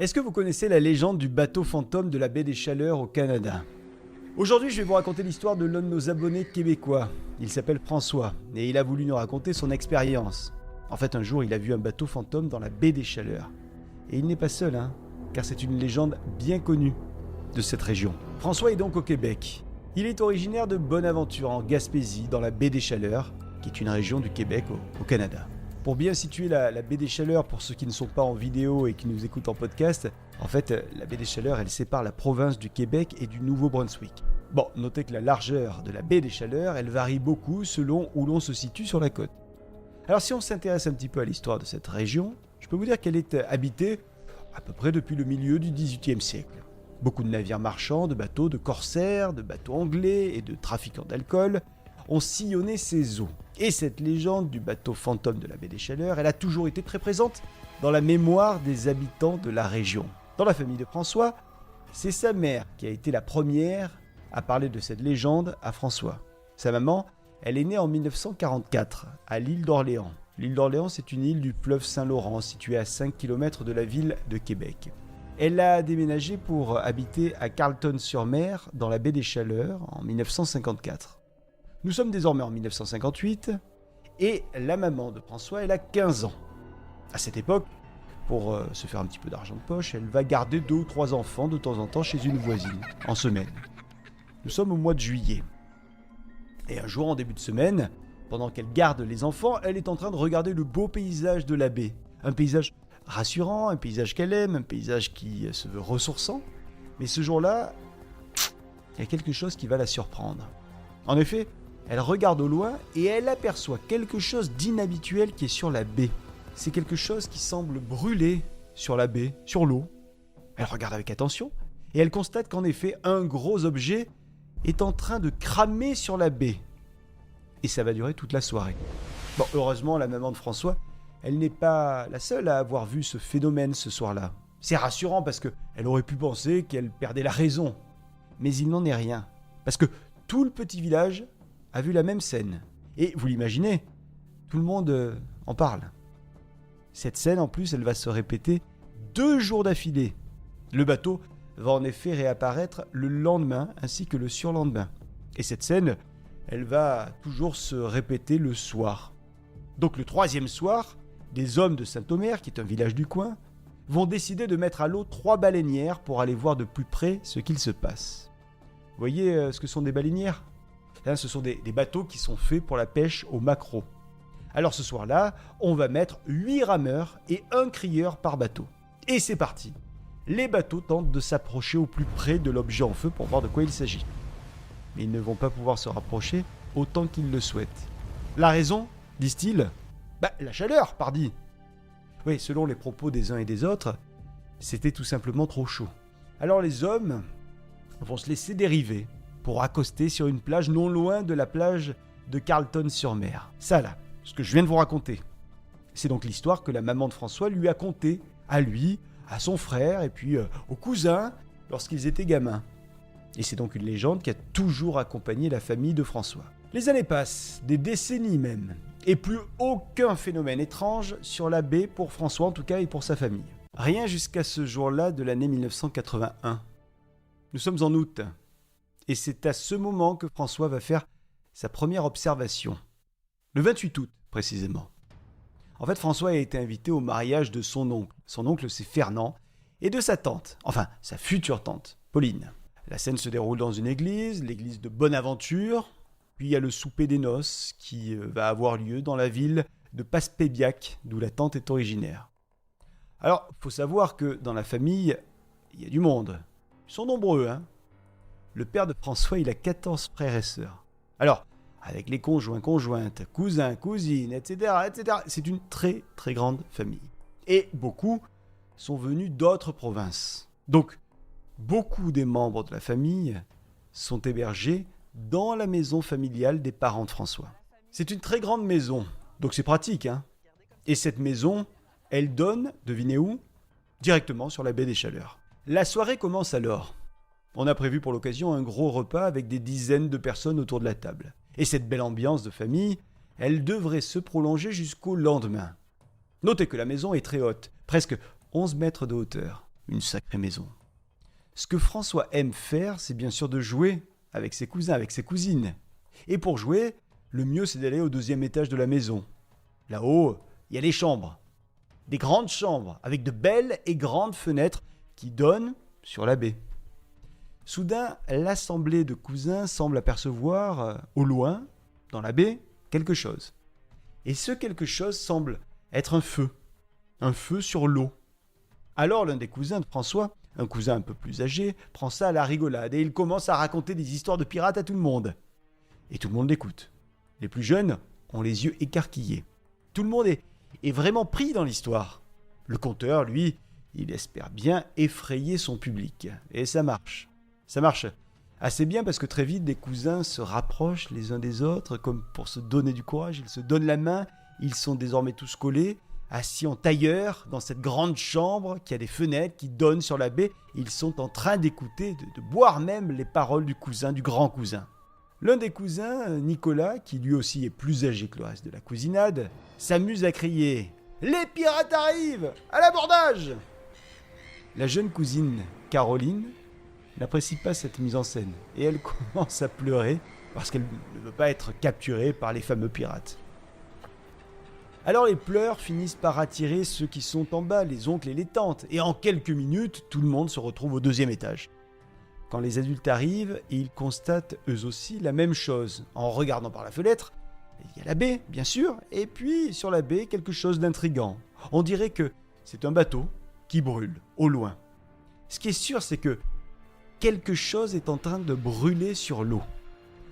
Est-ce que vous connaissez la légende du bateau fantôme de la baie des Chaleurs au Canada? Aujourd'hui, je vais vous raconter l'histoire de l'un de nos abonnés québécois. Il s'appelle François et il a voulu nous raconter son expérience. En fait, un jour, il a vu un bateau fantôme dans la baie des Chaleurs. Et il n'est pas seul, car c'est une légende bien connue de cette région. François est donc au Québec. Il est originaire de Bonaventure, en Gaspésie, dans la baie des Chaleurs, qui est une région du Québec au Canada. Pour bien situer la baie des Chaleurs, pour ceux qui ne sont pas en vidéo et qui nous écoutent en podcast, en fait, la baie des Chaleurs, elle sépare la province du Québec et du Nouveau-Brunswick. Bon, notez que la largeur de la baie des Chaleurs, elle varie beaucoup selon où l'on se situe sur la côte. Alors si on s'intéresse un petit peu à l'histoire de cette région, je peux vous dire qu'elle est habitée à peu près depuis le milieu du XVIIIe siècle. Beaucoup de navires marchands, de bateaux, de corsaires, de bateaux anglais et de trafiquants d'alcool ont sillonné ces eaux. Et cette légende du bateau fantôme de la baie des Chaleurs, elle a toujours été très présente dans la mémoire des habitants de la région. Dans la famille de François, c'est sa mère qui a été la première à parler de cette légende à François. Sa maman, elle est née en 1944 à l'île d'Orléans. L'île d'Orléans, c'est une île du fleuve Saint-Laurent située à 5 km de la ville de Québec. Elle a déménagé pour habiter à Carleton-sur-Mer dans la baie des Chaleurs en 1954. Nous sommes désormais en 1958 et la maman de François, elle a 15 ans. À cette époque, pour se faire un petit peu d'argent de poche, elle va garder 2 ou 3 enfants de temps en temps chez une voisine, en semaine. Nous sommes au mois de juillet. Et un jour, en début de semaine, pendant qu'elle garde les enfants, elle est en train de regarder le beau paysage de la baie. Un paysage rassurant, un paysage qu'elle aime, un paysage qui se veut ressourçant. Mais ce jour-là, il y a quelque chose qui va la surprendre. En effet, elle regarde au loin et elle aperçoit quelque chose d'inhabituel qui est sur la baie. C'est quelque chose qui semble brûler sur la baie, sur l'eau. Elle regarde avec attention et elle constate qu'en effet, un gros objet est en train de cramer sur la baie. Et ça va durer toute la soirée. Bon, heureusement, la maman de François, elle n'est pas la seule à avoir vu ce phénomène ce soir-là. C'est rassurant parce qu'elle aurait pu penser qu'elle perdait la raison. Mais il n'en est rien. Parce que tout le petit village a vu la même scène. Et vous l'imaginez, tout le monde en parle. Cette scène, en plus, elle va se répéter 2 jours d'affilée. Le bateau va en effet réapparaître le lendemain ainsi que le surlendemain. Et cette scène, elle va toujours se répéter le soir. Donc le 3e soir, des hommes de Saint-Omer, qui est un village du coin, vont décider de mettre à l'eau 3 baleinières pour aller voir de plus près ce qu'il se passe. Vous voyez ce que sont des baleinières ? Ce sont des bateaux qui sont faits pour la pêche au maquereau. Alors ce soir-là, on va mettre 8 rameurs et 1 crieur par bateau. Et c'est parti. Les bateaux tentent de s'approcher au plus près de l'objet en feu pour voir de quoi il s'agit. Mais ils ne vont pas pouvoir se rapprocher autant qu'ils le souhaitent. La raison, disent-ils ? La chaleur, pardi. Oui, selon les propos des uns et des autres, c'était tout simplement trop chaud. Alors les hommes vont se laisser dériver pour accoster sur une plage non loin de la plage de Carleton-sur-Mer. Ça là, ce que je viens de vous raconter. C'est donc l'histoire que la maman de François lui a contée, à lui, à son frère et puis aux cousins lorsqu'ils étaient gamins. Et c'est donc une légende qui a toujours accompagné la famille de François. Les années passent, des décennies même, et plus aucun phénomène étrange sur la baie pour François en tout cas et pour sa famille. Rien jusqu'à ce jour-là de l'année 1981. Nous sommes en août. Et c'est à ce moment que François va faire sa première observation. Le 28 août, précisément. En fait, François a été invité au mariage de son oncle. Son oncle, c'est Fernand, et de sa tante, enfin, sa future tante, Pauline. La scène se déroule dans une église, l'église de Bonaventure, puis il y a le souper des noces qui va avoir lieu dans la ville de Passepébiac, d'où la tante est originaire. Alors, il faut savoir que dans la famille, il y a du monde. Ils sont nombreux, Le père de François, il a 14 frères et sœurs. Alors, avec les conjoints, conjointes, cousins, cousines, etc., c'est une très, très grande famille. Et beaucoup sont venus d'autres provinces. Donc, beaucoup des membres de la famille sont hébergés dans la maison familiale des parents de François. C'est une très grande maison, donc c'est pratique, Et cette maison, elle donne, devinez où ? Directement sur la baie des Chaleurs. La soirée commence alors. On a prévu pour l'occasion un gros repas avec des dizaines de personnes autour de la table. Et cette belle ambiance de famille, elle devrait se prolonger jusqu'au lendemain. Notez que la maison est très haute, presque 11 mètres de hauteur. une sacrée maison. Ce que François aime faire, c'est bien sûr de jouer avec ses cousins, avec ses cousines. Et pour jouer, le mieux c'est d'aller au 2e étage de la maison. Là-haut, il y a les chambres. Des grandes chambres avec de belles et grandes fenêtres qui donnent sur la baie. Soudain, l'assemblée de cousins semble apercevoir, au loin, dans la baie, quelque chose. Et ce quelque chose semble être un feu sur l'eau. Alors l'un des cousins de François, un cousin un peu plus âgé, prend ça à la rigolade et il commence à raconter des histoires de pirates à tout le monde. Et tout le monde l'écoute. Les plus jeunes ont les yeux écarquillés. Tout le monde est vraiment pris dans l'histoire. Le conteur, lui, il espère bien effrayer son public. Et ça marche. Ça marche assez bien parce que très vite, des cousins se rapprochent les uns des autres, comme pour se donner du courage. Ils se donnent la main, ils sont désormais tous collés, assis en tailleur dans cette grande chambre qui a des fenêtres qui donnent sur la baie. Ils sont en train d'écouter, de boire même les paroles du cousin, du grand cousin. L'un des cousins, Nicolas, qui lui aussi est plus âgé que le reste de la cousinade, s'amuse à crier « Les pirates arrivent! À l'abordage !» La jeune cousine, Caroline, n'apprécie pas cette mise en scène et elle commence à pleurer parce qu'elle ne veut pas être capturée par les fameux pirates. Alors les pleurs finissent par attirer ceux qui sont en bas, les oncles et les tantes, et en quelques minutes, tout le monde se retrouve au 2e étage. Quand les adultes arrivent, ils constatent eux aussi la même chose. En regardant par la fenêtre, il y a la baie, bien sûr, et puis sur la baie, quelque chose d'intriguant. On dirait que c'est un bateau qui brûle, au loin. Ce qui est sûr, c'est que quelque chose est en train de brûler sur l'eau.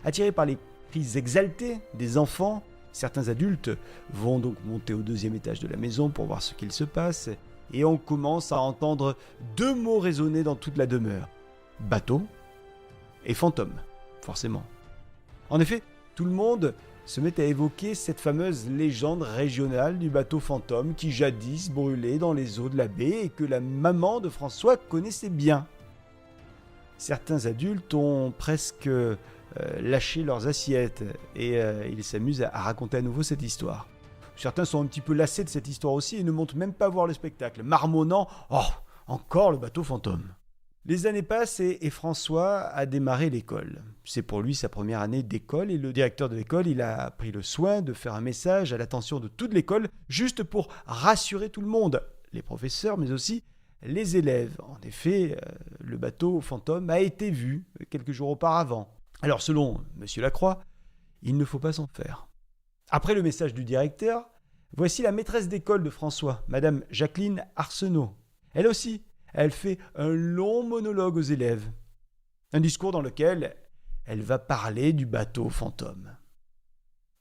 Attirés par les cris exaltés des enfants, certains adultes vont donc monter au 2e étage de la maison pour voir ce qu'il se passe, et on commence à entendre 2 mots résonner dans toute la demeure. Bateau et fantôme, forcément. En effet, tout le monde se met à évoquer cette fameuse légende régionale du bateau fantôme qui jadis brûlait dans les eaux de la baie et que la maman de François connaissait bien. Certains adultes ont presque lâché leurs assiettes et ils s'amusent à raconter à nouveau cette histoire. Certains sont un petit peu lassés de cette histoire aussi et ne montent même pas voir le spectacle, marmonnant « Oh, encore le bateau fantôme !» Les années passent et François a démarré l'école. C'est pour lui sa première année d'école et le directeur de l'école, il a pris le soin de faire un message à l'attention de toute l'école juste pour rassurer tout le monde, les professeurs mais aussi les élèves. En effet, le bateau fantôme a été vu quelques jours auparavant. Alors selon M. Lacroix, il ne faut pas s'en faire. Après le message du directeur, voici la maîtresse d'école de François, Madame Jacqueline Arsenault. Elle aussi, elle fait un long monologue aux élèves. Un discours dans lequel elle va parler du bateau fantôme.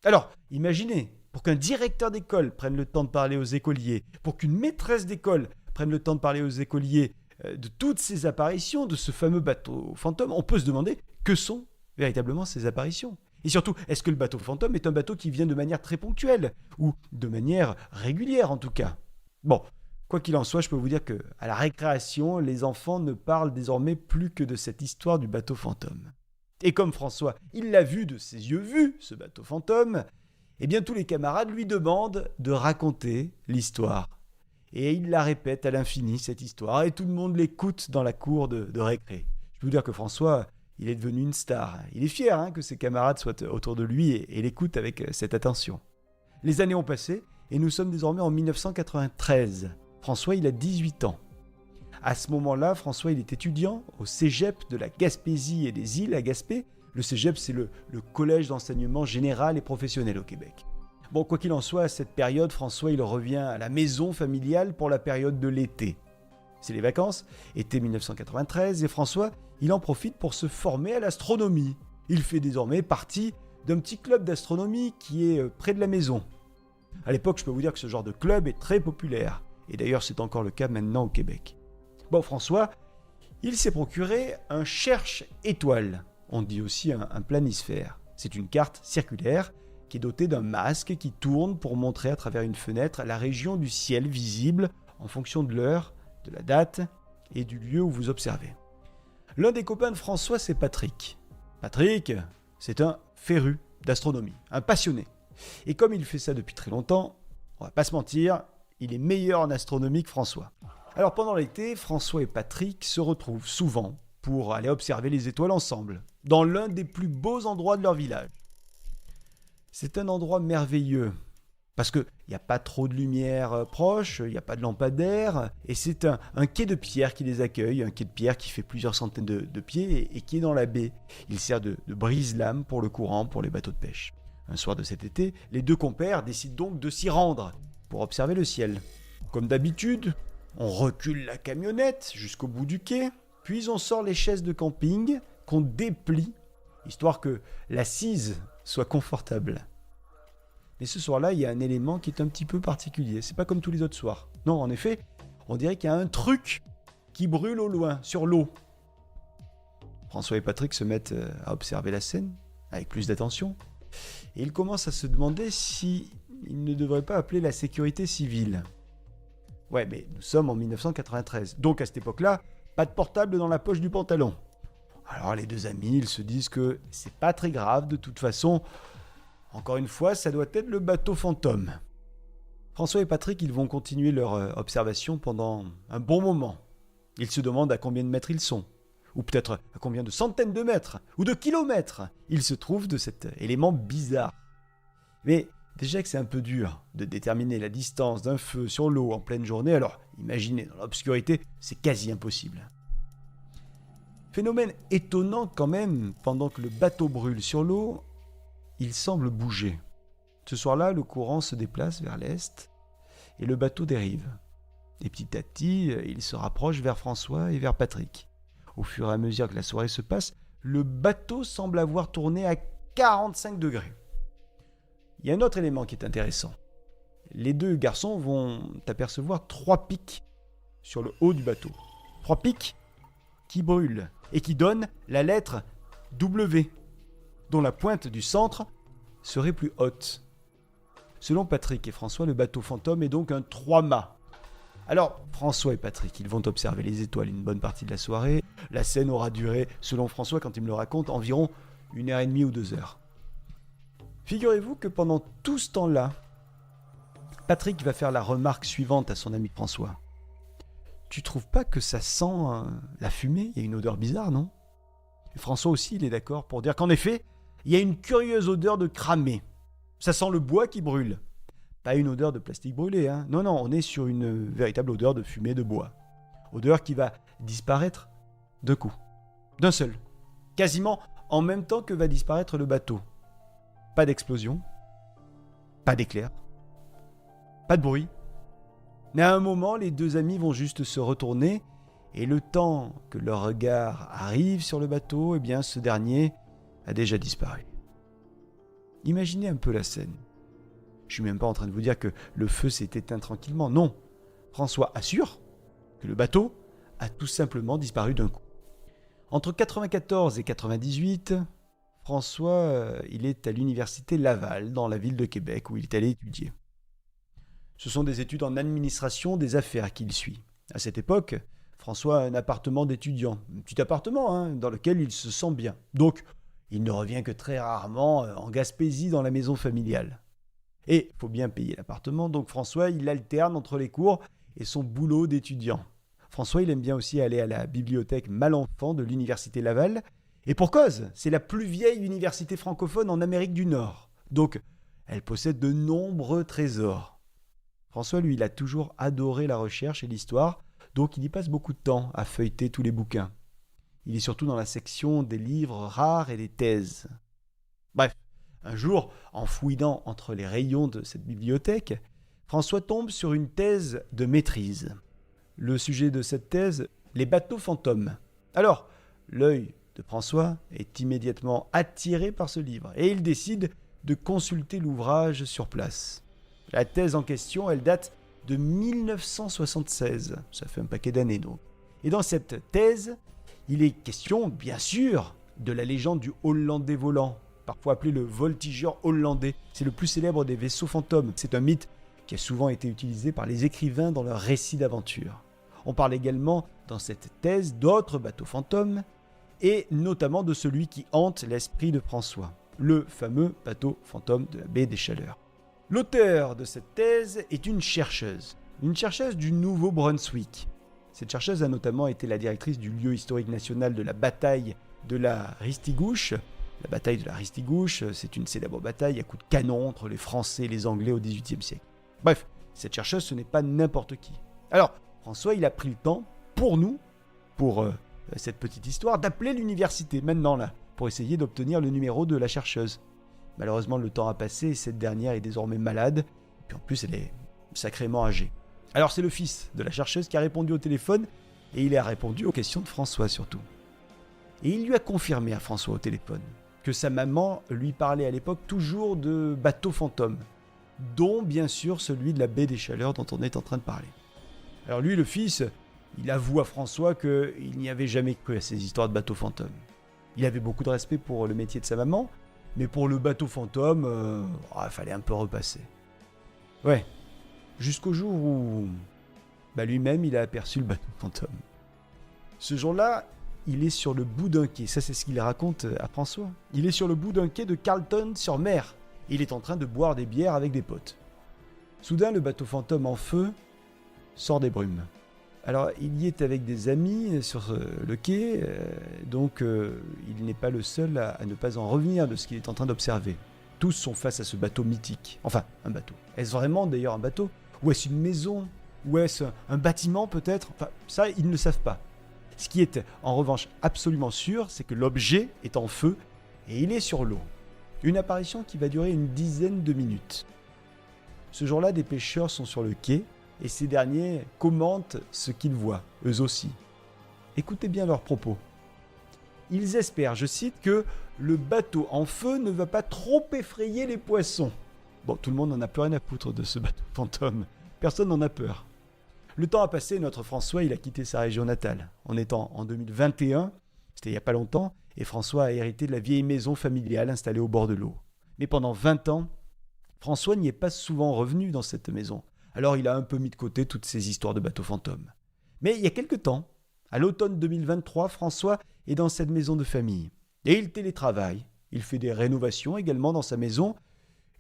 Alors, imaginez, pour qu'un directeur d'école prenne le temps de parler aux écoliers, pour qu'une maîtresse d'école prenne le temps de parler aux écoliers de toutes ces apparitions, de ce fameux bateau fantôme, on peut se demander que sont véritablement ces apparitions. Et surtout, est-ce que le bateau fantôme est un bateau qui vient de manière très ponctuelle, ou de manière régulière en tout cas? Bon, quoi qu'il en soit, je peux vous dire qu'à la récréation, les enfants ne parlent désormais plus que de cette histoire du bateau fantôme. Et comme François, il l'a vu de ses yeux vus, ce bateau fantôme, eh bien tous les camarades lui demandent de raconter l'histoire. Et il la répète à l'infini, cette histoire, et tout le monde l'écoute dans la cour de récré. Je peux vous dire que François, il est devenu une star. Il est fier que ses camarades soient autour de lui et l'écoutent avec cette attention. Les années ont passé, et nous sommes désormais en 1993. François, il a 18 ans. À ce moment-là, François, il est étudiant au cégep de la Gaspésie et des îles à Gaspé. Le cégep, c'est le collège d'enseignement général et professionnel au Québec. Bon, quoi qu'il en soit, à cette période, François, il revient à la maison familiale pour la période de l'été. C'est les vacances, été 1993, et François, il en profite pour se former à l'astronomie. Il fait désormais partie d'un petit club d'astronomie qui est près de la maison. À l'époque, je peux vous dire que ce genre de club est très populaire. Et d'ailleurs, c'est encore le cas maintenant au Québec. Bon, François, il s'est procuré un cherche-étoile. On dit aussi un planisphère. C'est une carte circulaire qui est dotée d'un masque qui tourne pour montrer à travers une fenêtre la région du ciel visible en fonction de l'heure, de la date et du lieu où vous observez. L'un des copains de François, c'est Patrick. Patrick, c'est un féru d'astronomie, un passionné. Et comme il fait ça depuis très longtemps, on va pas se mentir, il est meilleur en astronomie que François. Alors pendant l'été, François et Patrick se retrouvent souvent pour aller observer les étoiles ensemble, dans l'un des plus beaux endroits de leur village. C'est un endroit merveilleux, parce qu'il n'y a pas trop de lumière proche, il n'y a pas de lampadaire, et c'est un quai de pierre qui les accueille, un quai de pierre qui fait plusieurs centaines de pieds et qui est dans la baie. Il sert de brise-lame pour le courant, pour les bateaux de pêche. Un soir de cet été, les deux compères décident donc de s'y rendre pour observer le ciel. Comme d'habitude, on recule la camionnette jusqu'au bout du quai, puis on sort les chaises de camping qu'on déplie, histoire que l'assise soit confortable. Mais ce soir-là, il y a un élément qui est un petit peu particulier. C'est pas comme tous les autres soirs. Non, en effet, on dirait qu'il y a un truc qui brûle au loin, sur l'eau. François et Patrick se mettent à observer la scène avec plus d'attention. Et ils commencent à se demander si ils ne devraient pas appeler la sécurité civile. Ouais, mais nous sommes en 1993. Donc à cette époque-là, pas de portable dans la poche du pantalon. Alors les deux amis, ils se disent que c'est pas très grave de toute façon. Encore une fois, ça doit être le bateau fantôme. François et Patrick, ils vont continuer leur observation pendant un bon moment. Ils se demandent à combien de mètres ils sont, ou peut-être à combien de centaines de mètres, ou de kilomètres ils se trouvent de cet élément bizarre. Mais déjà que c'est un peu dur de déterminer la distance d'un feu sur l'eau en pleine journée, alors imaginez dans l'obscurité, c'est quasi impossible. Phénomène étonnant quand même, pendant que le bateau brûle sur l'eau, il semble bouger. Ce soir-là, le courant se déplace vers l'est et le bateau dérive. Et petit à petit, il se rapproche vers François et vers Patrick. Au fur et à mesure que la soirée se passe, le bateau semble avoir tourné à 45 degrés. Il y a un autre élément qui est intéressant. Les deux garçons vont apercevoir 3 pics sur le haut du bateau. 3 pics qui brûlent et qui donnent la lettre W, dont la pointe du centre serait plus haute. Selon Patrick et François, le bateau fantôme est donc un 3-mâts. Alors, François et Patrick, ils vont observer les étoiles une bonne partie de la soirée. La scène aura duré, selon François, quand il me le raconte, environ 1h30 ou 2 heures. Figurez-vous que pendant tout ce temps-là, Patrick va faire la remarque suivante à son ami François. Tu trouves pas que ça sent la fumée ? Il y a une odeur bizarre, non ? Et François aussi, il est d'accord pour dire qu'en effet, il y a une curieuse odeur de cramé. Ça sent le bois qui brûle. Pas une odeur de plastique brûlé, hein. Non, on est sur une véritable odeur de fumée de bois. Odeur qui va disparaître d'un coup, d'un seul. Quasiment en même temps que va disparaître le bateau. Pas d'explosion, pas d'éclair, pas de bruit. Mais à un moment, les deux amis vont juste se retourner et le temps que leur regard arrive sur le bateau, eh bien, ce dernier a déjà disparu. Imaginez un peu la scène. Je suis même pas en train de vous dire que le feu s'est éteint tranquillement. Non, François assure que le bateau a tout simplement disparu d'un coup. Entre 94 et 98, François, il est à l'université Laval, dans la ville de Québec, où il est allé étudier. Ce sont des études en administration des affaires qu'il suit. À cette époque, François a un appartement d'étudiant, un petit appartement dans lequel il se sent bien. Donc, il ne revient que très rarement en Gaspésie dans la maison familiale. Et il faut bien payer l'appartement, donc François, il alterne entre les cours et son boulot d'étudiant. François, il aime bien aussi aller à la bibliothèque Malenfant de l'université Laval. Et pour cause, c'est la plus vieille université francophone en Amérique du Nord. Donc, elle possède de nombreux trésors. François, lui, il a toujours adoré la recherche et l'histoire, donc il y passe beaucoup de temps à feuilleter tous les bouquins. Il est surtout dans la section des livres rares et des thèses. Bref, un jour, en fouillant entre les rayons de cette bibliothèque, François tombe sur une thèse de maîtrise. Le sujet de cette thèse, les bateaux fantômes. Alors, l'œil de François est immédiatement attiré par ce livre et il décide de consulter l'ouvrage sur place. La thèse en question, elle date de 1976. Ça fait un paquet d'années donc. Et dans cette thèse, il est question, bien sûr, de la légende du Hollandais volant, parfois appelé le voltigeur hollandais. C'est le plus célèbre des vaisseaux fantômes. C'est un mythe qui a souvent été utilisé par les écrivains dans leurs récits d'aventure. On parle également dans cette thèse d'autres bateaux fantômes, et notamment de celui qui hante l'esprit de François, le fameux bateau fantôme de la baie des Chaleurs. L'auteur de cette thèse est une chercheuse du Nouveau-Brunswick. Cette chercheuse a notamment été la directrice du lieu historique national de la bataille de la Ristigouche. La bataille de la Ristigouche, c'est une célèbre bataille à coups de canon entre les Français et les Anglais au XVIIIe siècle. Bref, cette chercheuse, ce n'est pas n'importe qui. Alors, François, il a pris le temps, pour nous, pour cette petite histoire, d'appeler l'université, maintenant là, pour essayer d'obtenir le numéro de la chercheuse. Malheureusement, le temps a passé et cette dernière est désormais malade, et puis en plus, elle est sacrément âgée. Alors, c'est le fils de la chercheuse qui a répondu au téléphone, et il a répondu aux questions de François surtout. Et il lui a confirmé à François au téléphone que sa maman lui parlait à l'époque toujours de bateaux fantômes, dont bien sûr celui de la baie des Chaleurs dont on est en train de parler. Alors lui, le fils, il avoue à François qu'il n'y avait jamais cru à ces histoires de bateaux fantômes. Il avait beaucoup de respect pour le métier de sa maman, mais pour le bateau fantôme, il fallait un peu repasser. Ouais, jusqu'au jour où lui-même il a aperçu le bateau fantôme. Ce jour-là, il est sur le bout d'un quai, ça c'est ce qu'il raconte à François. Il est sur le bout d'un quai de Carleton-sur-Mer. Il est en train de boire des bières avec des potes. Soudain, le bateau fantôme en feu sort des brumes. Alors, il y est avec des amis sur le quai, donc il n'est pas le seul à ne pas en revenir de ce qu'il est en train d'observer. Tous sont face à ce bateau mythique. Enfin, un bateau. Est-ce vraiment d'ailleurs un bateau ? Ou est-ce une maison ? Ou est-ce un bâtiment peut-être ? Enfin, ça, ils ne le savent pas. Ce qui est en revanche absolument sûr, c'est que l'objet est en feu et il est sur l'eau. Une apparition qui va durer une dizaine de minutes. Ce jour-là, des pêcheurs sont sur le quai et ces derniers commentent ce qu'ils voient, eux aussi. Écoutez bien leurs propos. Ils espèrent, je cite, que le bateau en feu ne va pas trop effrayer les poissons. Bon, tout le monde n'en a plus rien à foutre de ce bateau fantôme. Personne n'en a peur. Le temps a passé, notre François, il a quitté sa région natale. On est en 2021, c'était il n'y a pas longtemps, et François a hérité de la vieille maison familiale installée au bord de l'eau. Mais pendant 20 ans, François n'y est pas souvent revenu dans cette maison. Alors il a un peu mis de côté toutes ces histoires de bateaux fantômes. Mais il y a quelque temps, à l'automne 2023, François est dans cette maison de famille. Et il télétravaille, il fait des rénovations également dans sa maison,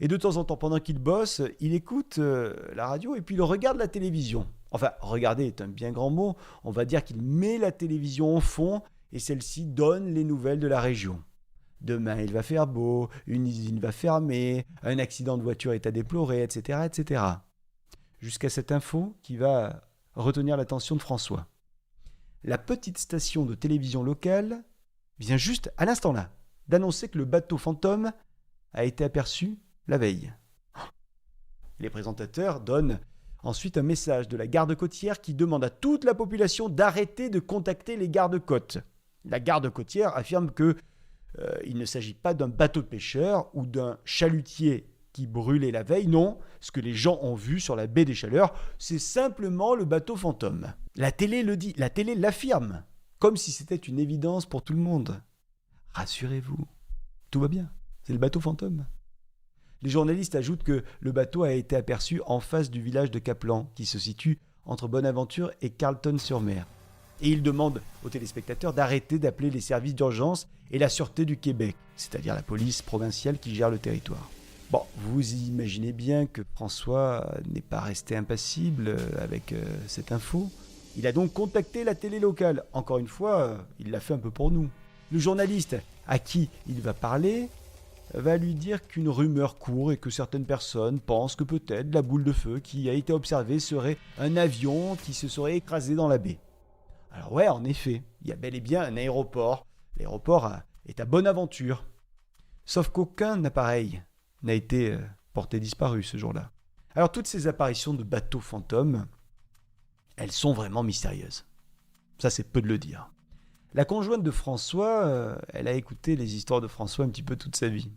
et de temps en temps, pendant qu'il bosse, il écoute la radio et puis il regarde la télévision. Enfin, regarder est un bien grand mot, on va dire qu'il met la télévision en fond et celle-ci donne les nouvelles de la région. Demain, il va faire beau, une usine va fermer, un accident de voiture est à déplorer, etc., etc. Jusqu'à cette info qui va retenir l'attention de François. La petite station de télévision locale vient juste à l'instant là d'annoncer que le bateau fantôme a été aperçu la veille. Les présentateurs donnent ensuite un message de la garde côtière qui demande à toute la population d'arrêter de contacter les gardes-côtes. La garde côtière affirme que il ne s'agit pas d'un bateau de pêcheurs ou d'un chalutier qui brûlait la veille. Non, ce que les gens ont vu sur la baie des Chaleurs, c'est simplement le bateau fantôme. La télé le dit, la télé l'affirme, comme si c'était une évidence pour tout le monde. Rassurez-vous, tout va bien, c'est le bateau fantôme. Les journalistes ajoutent que le bateau a été aperçu en face du village de Caplan, qui se situe entre Bonaventure et Carleton-sur-Mer. Et ils demandent aux téléspectateurs d'arrêter d'appeler les services d'urgence et la sûreté du Québec, c'est-à-dire la police provinciale qui gère le territoire. Bon, vous imaginez bien que François n'est pas resté impassible avec cette info. Il a donc contacté la télé locale. Encore une fois, il l'a fait un peu pour nous. Le journaliste à qui il va parler va lui dire qu'une rumeur court et que certaines personnes pensent que peut-être la boule de feu qui a été observée serait un avion qui se serait écrasé dans la baie. Alors ouais, en effet, il y a bel et bien un aéroport. L'aéroport est à Bonaventure. Sauf qu'aucun appareil n'a été porté disparu ce jour-là. Alors toutes ces apparitions de bateaux fantômes, elles sont vraiment mystérieuses. Ça, c'est peu de le dire. La conjointe de François, elle a écouté les histoires de François un petit peu toute sa vie.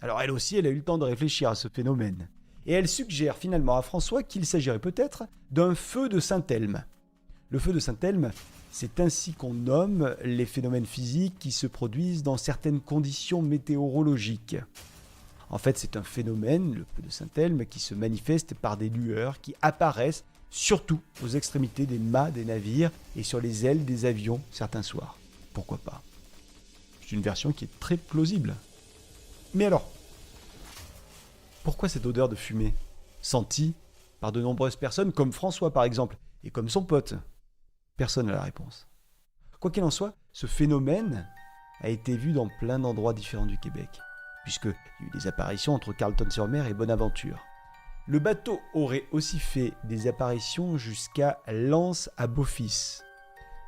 Alors elle aussi, elle a eu le temps de réfléchir à ce phénomène. Et elle suggère finalement à François qu'il s'agirait peut-être d'un feu de Saint-Elme. Le feu de Saint-Elme, c'est ainsi qu'on nomme les phénomènes physiques qui se produisent dans certaines conditions météorologiques. En fait, c'est un phénomène, le feu de Saint-Elme, qui se manifeste par des lueurs qui apparaissent surtout aux extrémités des mâts des navires et sur les ailes des avions certains soirs. Pourquoi pas ? C'est une version qui est très plausible. Mais alors, pourquoi cette odeur de fumée, sentie par de nombreuses personnes, comme François par exemple, et comme son pote ? Personne n'a la réponse. Quoi qu'il en soit, ce phénomène a été vu dans plein d'endroits différents du Québec, puisqu'il y a eu des apparitions entre Carleton-sur-Mer et Bonaventure. Le bateau aurait aussi fait des apparitions jusqu'à l'Anse à Beaufils.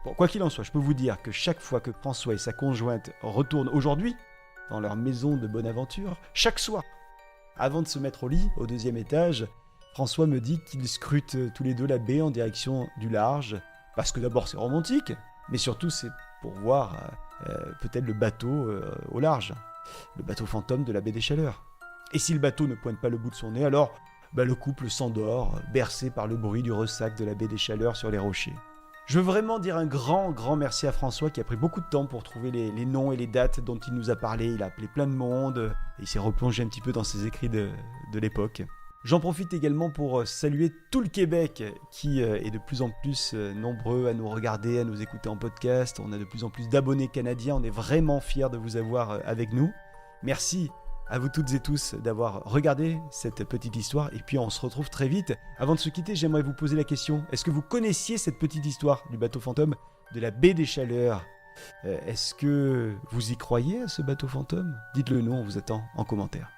Bon, quoi qu'il en soit, je peux vous dire que chaque fois que François et sa conjointe retournent aujourd'hui dans leur maison de Bonaventure, chaque soir, avant de se mettre au lit, au 2e étage, François me dit qu'ils scrutent tous les deux la baie en direction du large, parce que d'abord c'est romantique, mais surtout c'est pour voir peut-être le bateau au large, le bateau fantôme de la baie des Chaleurs. Et si le bateau ne pointe pas le bout de son nez, alors le couple s'endort, bercé par le bruit du ressac de la baie des Chaleurs sur les rochers. Je veux vraiment dire un grand merci à François qui a pris beaucoup de temps pour trouver les noms et les dates dont il nous a parlé. Il a appelé plein de monde et il s'est replongé un petit peu dans ses écrits de l'époque. J'en profite également pour saluer tout le Québec qui est de plus en plus nombreux à nous regarder, à nous écouter en podcast. On a de plus en plus d'abonnés canadiens. On est vraiment fiers de vous avoir avec nous. Merci à vous toutes et tous d'avoir regardé cette petite histoire. Et puis on se retrouve très vite. Avant de se quitter, j'aimerais vous poser la question. Est-ce que vous connaissiez cette petite histoire du bateau fantôme de la baie des Chaleurs ? Est-ce que vous y croyez à ce bateau fantôme ? Dites-le nous, on vous attend en commentaire.